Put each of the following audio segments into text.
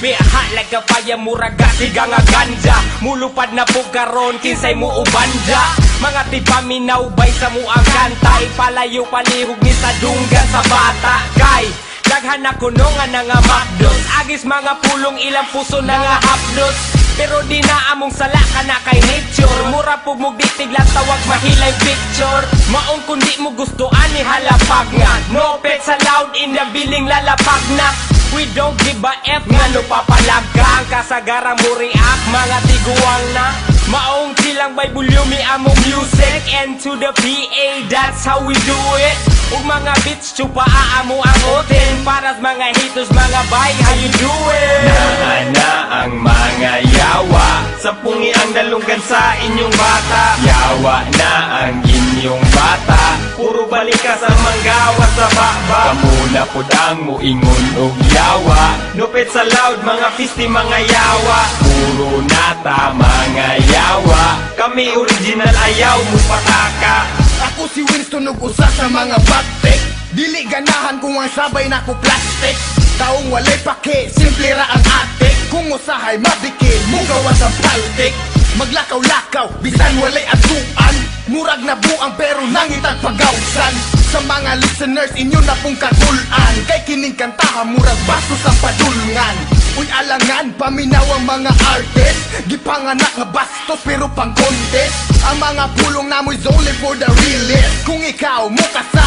Be hot like a fire, muraga siga nga ganja. Mulupad na po karon, kinsay mo ubanda. Mga tipaminaw bay sa mo ang kanta. Ipalayo palihog ni sa dunggan sa bata. Kay daghan na kuno nga nga makdos. Agis mga pulong ilang puso na nga hapdos. Pero di na among sala ka na kay nature. Mura po mo ditigla tawag mahilay picture. Maong kundi mo gustoan ni halapag nga. No pet sa loud in the billing lalapag na. We don't give a F nga no papalag ka. Ang kasagaran mo react mga tiguang na. Maong silang by volume among music. And to the PA, that's how we do it. Ug mga beats chupa aamo ang oten. Para sa mga haters mga bay, how you doing? Naana ang mga yawa. Sampungi ang dalunggan sa inyong bata. Yawa na ang inyong bata. Puro balika sa manggawa sa baba. Kamuna po ang muingon og yawa. Nupit sa loud mga fisti mga yawa. Puro nata mga yawa. Kami original ayaw mo pataka. Ako si Winston ug usa sa mga batik. Dili ganahan kung ang sabay na ko plastic. Taong walay pake, simple ra ang atik. Kung usahay mabikil, mugawas ang paltik. Maglakaw-lakaw, bisan walay atuan. Murag na buang pero nangitag pagawsan. Sa mga listeners, inyo na pong katulan. Kay kining kantahan, murag bastos ang padulngan. Uy alangan, paminaw ang mga artist. Gipanganak nga bastos pero pang contest. Ang mga pulong namoy only for the realist. Kung ikaw mo kasa,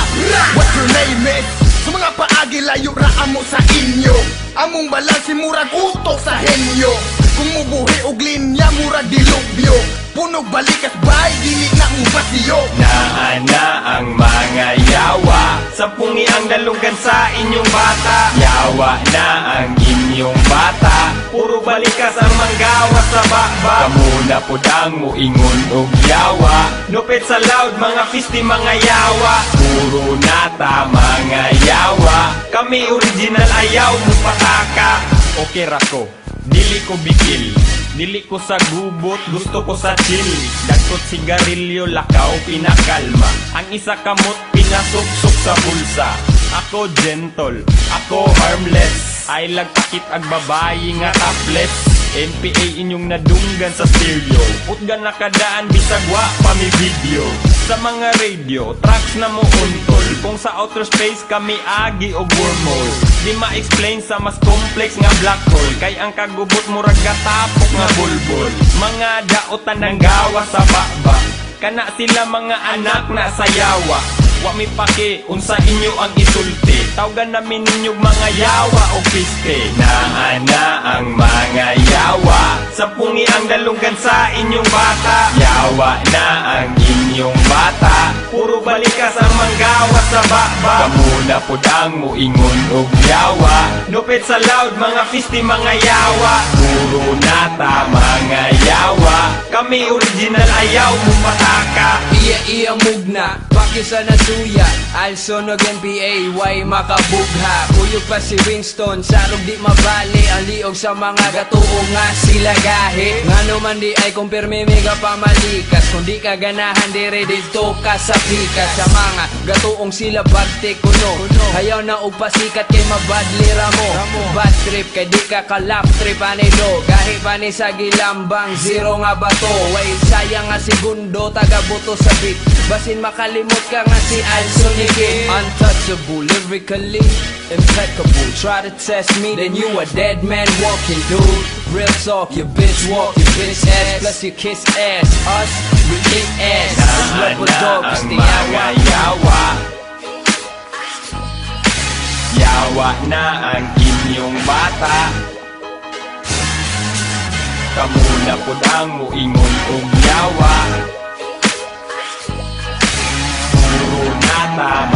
what your name is? Sa mga paagi layo ra amo sa inyo. Among balansi murag utok sa henyo. Kung mubuhi og linya murag dilubyo. Punog balikas bay, dili na mo basiyo. Naana ang mga yawa. Sampungi ang dalunggan sa inyong bata. Yawa na ang inyong bata. Puro balikas ang manggawa sa baba. Kamuna po ang muingon og yawa. Nupit sa loud mga fisti mga yawa. Puro nata mga yawa. Kami original ayaw mo pataka. Okay rako, dili ko bigil. Dili ko sa gubot, gusto ko sa chill. Dagkot sigarilyo, lakaw, pinakalma. Ang isa kamot, pinasuksok sa bulsa. Ako gentle, ako harmless. Ay lagpakit ag babayi nga topless. MPA inyong nadunggan sa stereo. Utgan nakadaan, bisagwa pa mi video. Sa mga radio, tracks na mo untol. Kung sa outer space kami agi o wormhole. Di ma-explain sa mas complex nga black hole. Kay ang kagubot mo ragatapok nga bulbul. Mga daotan ng gawa sa baba. Kana sila mga anak na sayawa. Wa mi pake, unsa inyo ang isulti. Tawgan namin ninyong mga yawa o piste. Naana ang mga yawa. Sampungi ang dalunggan sa inyong bata. Yawa na ang inyong bata. Puro balikas ang manggawa sa baba. Kamuna po ang muingon og yawa. Nupit sa loud mga fisti mga yawa. Puro nata mga yawa. Kami original ayaw mo pataka. Iya mugna, pakisa na suya. Alsonog NPA, way makabugha. Uyog pa si Winston, sarog di mabali. Ang liog sa mga gatuong nga sila gahe. Nga naman di ay kumpirme mega pamalikas. Kung di ka ganahan dire dito ka sa pikas. Sa mga gatuong sila bagte kuno. Hayaw na upasikat kay mabadlira mo. Bad trip kay di ka kalap trip anido. Gahe pa ni sa gilambang zero nga bato. Way sayang nga segundo taga buto sa beat. Basin makalimot ka nga si Alson Nigel. Untouchable, lyrically impeccable. Try to test me, then you a dead man walking, dude. Real talk, your bitch walk, your bitch ass. Plus you kiss ass, us, we lick ass. Level dog, ang mga yawa. Yawa na ang inyong bata. Kamuna po ang muingon og yawa. Puro nata